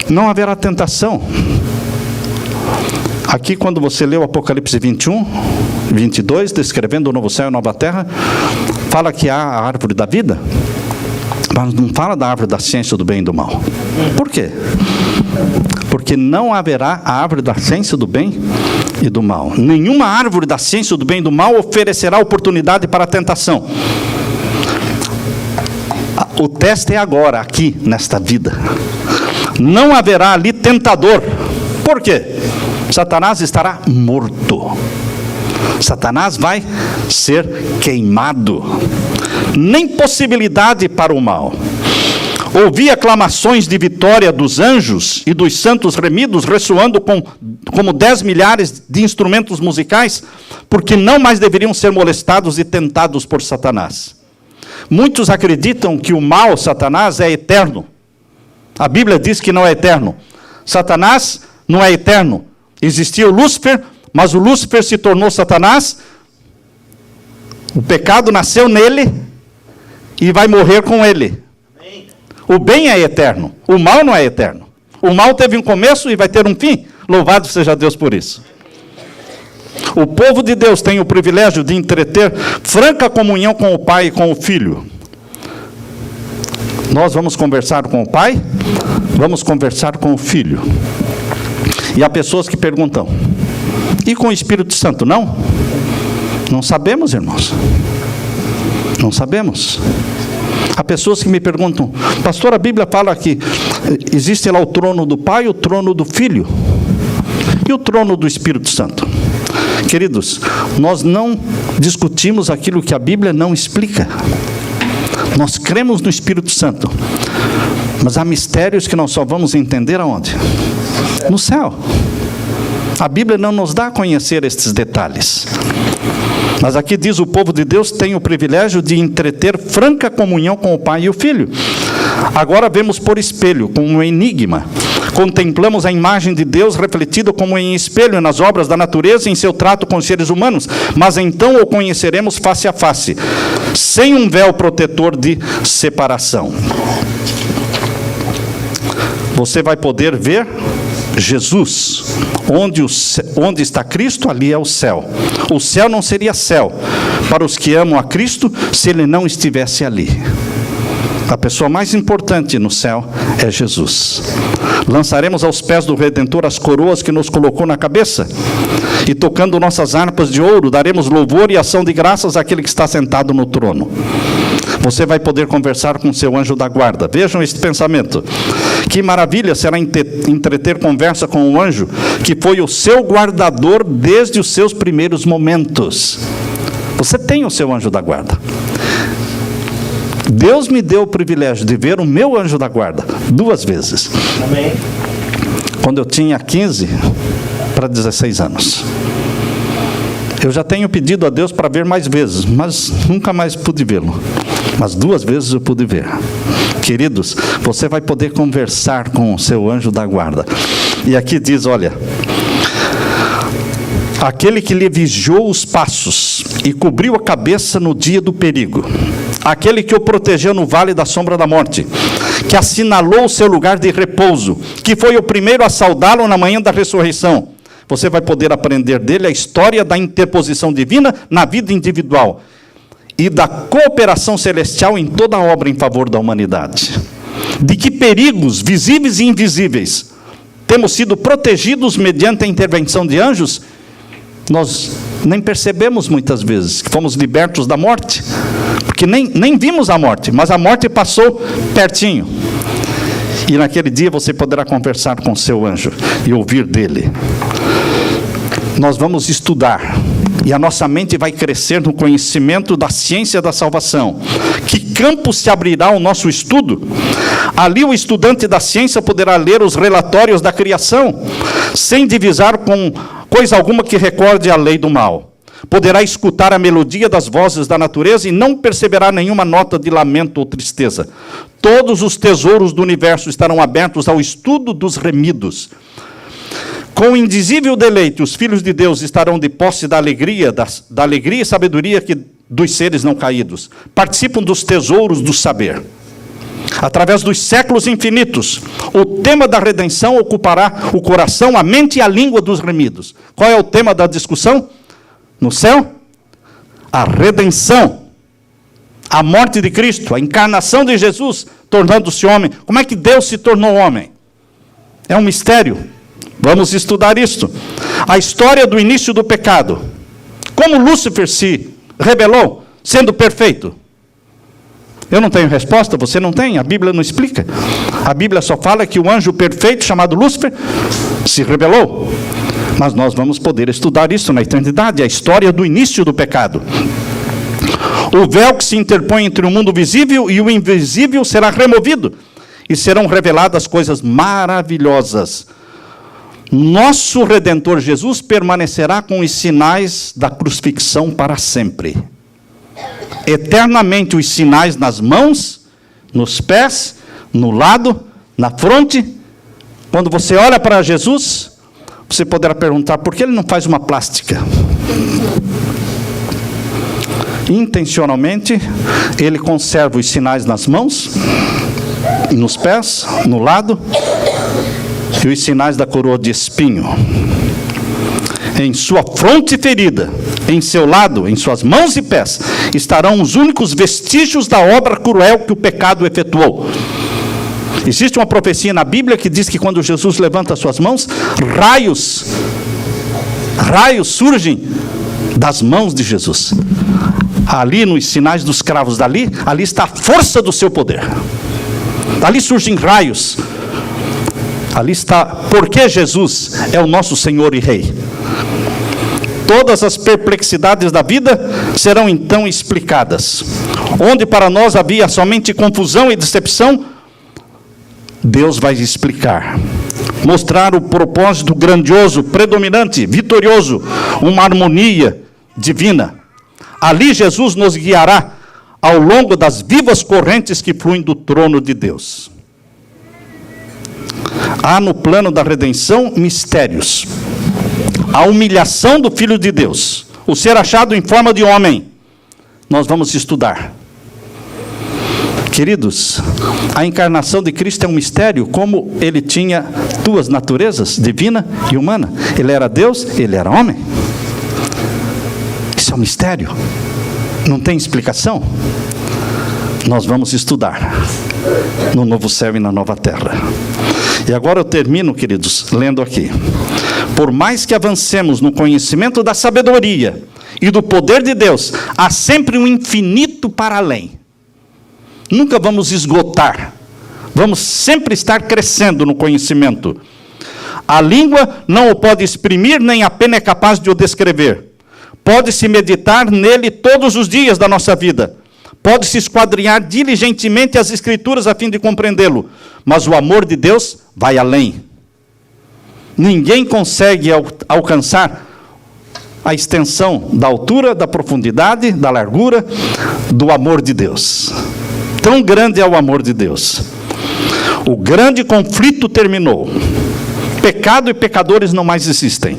Não haverá tentação. Aqui, quando você lê o Apocalipse 21, 22, descrevendo o novo céu e a nova terra, fala que há a árvore da vida, mas não fala da árvore da ciência do bem e do mal. Por quê? Porque não haverá a árvore da ciência do bem e do mal. Nenhuma árvore da ciência do bem e do mal oferecerá oportunidade para a tentação. O teste é agora, aqui, nesta vida. Não haverá ali tentador. Por quê? Satanás estará morto. Satanás vai ser queimado. Nem possibilidade para o mal. Ouvi aclamações de vitória dos anjos e dos santos remidos ressoando como 10 milhares de instrumentos musicais, porque não mais deveriam ser molestados e tentados por Satanás. Muitos acreditam que o mal, Satanás, é eterno. A Bíblia diz que não é eterno. Satanás não é eterno. Existia o Lúcifer, mas o Lúcifer se tornou Satanás. O pecado nasceu nele e vai morrer com ele. O bem é eterno, o mal não é eterno. O mal teve um começo e vai ter um fim. Louvado seja Deus por isso. O povo de Deus tem o privilégio de entreter franca comunhão com o Pai e com o Filho. Nós vamos conversar com o Pai, vamos conversar com o Filho. E há pessoas que perguntam: E com o Espírito Santo, não? Não sabemos, irmãos. Não sabemos. Há pessoas que me perguntam, pastor, a Bíblia fala que existe lá o trono do Pai e o trono do Filho. E o trono do Espírito Santo? Queridos, nós não discutimos aquilo que a Bíblia não explica. Nós cremos no Espírito Santo, mas há mistérios que nós só vamos entender aonde? No céu. A Bíblia não nos dá a conhecer estes detalhes. Mas aqui diz: o povo de Deus tem o privilégio de entreter franca comunhão com o Pai e o Filho. Agora vemos por espelho, como um enigma. Contemplamos a imagem de Deus refletida como em espelho nas obras da natureza e em seu trato com os seres humanos. Mas então o conheceremos face a face, sem um véu protetor de separação. Você vai poder ver Jesus. Onde está Cristo, ali é o céu. O céu não seria céu para os que amam a Cristo se Ele não estivesse ali. A pessoa mais importante no céu é Jesus. Lançaremos aos pés do Redentor as coroas que nos colocou na cabeça, e tocando nossas harpas de ouro, daremos louvor e ação de graças àquele que está sentado no trono. Você vai poder conversar com seu anjo da guarda. Vejam este pensamento. Que maravilha será entreter conversa com um anjo que foi o seu guardador desde os seus primeiros momentos. Você tem o seu anjo da guarda. Deus me deu o privilégio de ver o meu anjo da guarda 2 vezes. Amém. Quando eu tinha 15 para 16 anos. Eu já tenho pedido a Deus para ver mais vezes, mas nunca mais pude vê-lo. Mas 2 vezes eu pude ver. Queridos, você vai poder conversar com o seu anjo da guarda. E aqui diz, olha: aquele que lhe vigiou os passos e cobriu a cabeça no dia do perigo, aquele que o protegeu no vale da sombra da morte, que assinalou o seu lugar de repouso, que foi o primeiro a saudá-lo na manhã da ressurreição. Você vai poder aprender dele a história da interposição divina na vida individual e da cooperação celestial em toda a obra em favor da humanidade. De que perigos, visíveis e invisíveis, temos sido protegidos mediante a intervenção de anjos? Nós nem percebemos muitas vezes que fomos libertos da morte, porque nem vimos a morte, mas a morte passou pertinho. E naquele dia você poderá conversar com o seu anjo e ouvir dele. Nós vamos estudar, e a nossa mente vai crescer no conhecimento da ciência da salvação. Que campo se abrirá ao nosso estudo? Ali o estudante da ciência poderá ler os relatórios da criação, sem divisar com coisa alguma que recorde a lei do mal. Poderá escutar a melodia das vozes da natureza e não perceberá nenhuma nota de lamento ou tristeza. Todos os tesouros do universo estarão abertos ao estudo dos remidos. Com indizível deleite, os filhos de Deus estarão de posse da alegria e sabedoria dos seres não caídos. Participam dos tesouros do saber. Através dos séculos infinitos, o tema da redenção ocupará o coração, a mente e a língua dos remidos. Qual é o tema da discussão? No céu? A redenção. A morte de Cristo, a encarnação de Jesus, tornando-se homem. Como é que Deus se tornou homem? É um mistério. Vamos estudar isto. A história do início do pecado. Como Lúcifer se rebelou, sendo perfeito. Eu não tenho resposta, você não tem, a Bíblia não explica. A Bíblia só fala que o anjo perfeito, chamado Lúcifer, se rebelou. Mas nós vamos poder estudar isso na eternidade, a história do início do pecado. O véu que se interpõe entre o mundo visível e o invisível será removido, e serão reveladas coisas maravilhosas. Nosso Redentor Jesus permanecerá com os sinais da crucifixão para sempre. Eternamente os sinais nas mãos, nos pés, no lado, na fronte. Quando você olha para Jesus, você poderá perguntar, por que ele não faz uma plástica? Intencionalmente, ele conserva os sinais nas mãos, nos pés, no lado, e os sinais da coroa de espinho. Em sua fronte ferida, em seu lado, em suas mãos e pés, estarão os únicos vestígios da obra cruel que o pecado efetuou. Existe uma profecia na Bíblia que diz que quando Jesus levanta as suas mãos, raios Raios surgem das mãos de Jesus. Ali nos sinais dos cravos ali está a força do seu poder. Ali surgem raios. Ali está, porque Jesus é o nosso Senhor e Rei. Todas as perplexidades da vida serão então explicadas. Onde para nós havia somente confusão e decepção, Deus vai explicar. Mostrar o propósito grandioso, predominante, vitorioso, uma harmonia divina. Ali Jesus nos guiará ao longo das vivas correntes que fluem do trono de Deus. Há no plano da redenção mistérios. A humilhação do Filho de Deus, o ser achado em forma de homem, nós vamos estudar. Queridos, a encarnação de Cristo é um mistério, como ele tinha duas naturezas, divina e humana. Ele era Deus, ele era homem. Isso é um mistério. Não tem explicação. Nós vamos estudar no novo céu e na nova terra. E agora eu termino, queridos, lendo aqui. Por mais que avancemos no conhecimento da sabedoria e do poder de Deus, há sempre um infinito para além. Nunca vamos esgotar. Vamos sempre estar crescendo no conhecimento. A língua não o pode exprimir, nem a pena é capaz de o descrever. Pode-se meditar nele todos os dias da nossa vida. Pode-se esquadrinhar diligentemente as Escrituras a fim de compreendê-lo. Mas o amor de Deus vai além. Ninguém consegue alcançar a extensão da altura, da profundidade, da largura do amor de Deus. Tão grande é o amor de Deus. O grande conflito terminou. Pecado e pecadores não mais existem.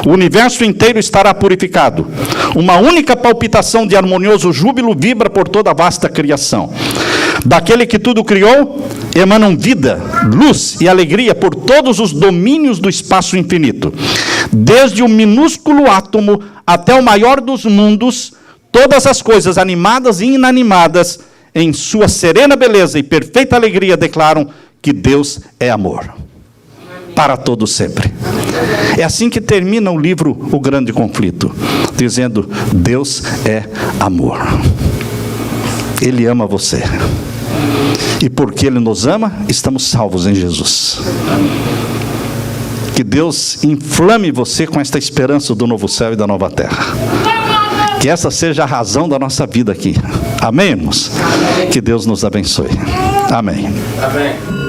O universo inteiro estará purificado. Uma única palpitação de harmonioso júbilo vibra por toda a vasta criação. Daquele que tudo criou, emanam vida, luz e alegria por todos os domínios do espaço infinito. Desde o minúsculo átomo até o maior dos mundos, todas as coisas animadas e inanimadas, em sua serena beleza e perfeita alegria, declaram que Deus é amor. Para todo sempre. É assim que termina o livro O Grande Conflito, dizendo: Deus é amor. Ele ama você. E porque Ele nos ama, estamos salvos em Jesus. Que Deus inflame você com esta esperança do novo céu e da nova terra. Que essa seja a razão da nossa vida aqui. Amém, irmãos? Que Deus nos abençoe. Amém. Amém.